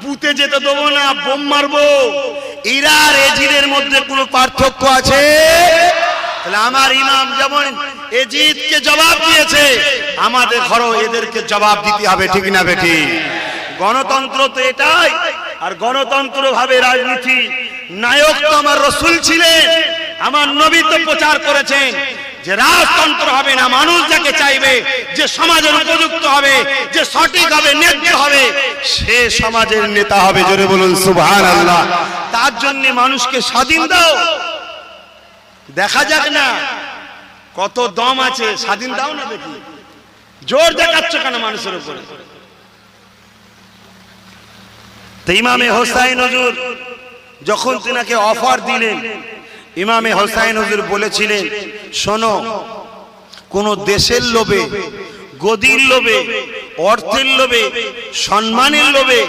পুঁতে যেতে দেবো না, বোম মারবো। এরা আর এজিদের মধ্যে কোনো পার্থক্য আছে? তাহলে আমার ইমাম যেমন এজিদকে জবাব দিয়েছে, আমাদের ঘরও এদেরকে জবাব দিতে হবে, ঠিক না বেটি? গণতন্ত্র তো এটাই। আর গণতন্ত্র ভাবে রাজনীতি নায়ক তো আমার রাসূল ছিলেন, আমার নবী তো প্রচার করেছেন যে রাজতন্ত্র হবে না, মানুষ যাকে চাইবে, যে সমাজের উপযুক্ত হবে, যে সঠিক হবে, ন্যায্য হবে, সে সমাজের নেতা হবে। জোরে বলুন সুবহানাল্লাহ। তার জন্য মানুষকে স্বাধীন দাও, দেখা যাক না কত দম আছে, স্বাধীন দাও না দেখি। জোর দেখাচ্ছ কেন মানুষের উপরে? তো ইমামে হোসাইন হুজুর যখন তিনাকে অফার দিলেন, ইমামে হোসাইন হুজুর বলেছিলেন, শোনো, কোন দেশের লোভে, গদির লোভে, অর্থের লোভে, সম্মানের লোভে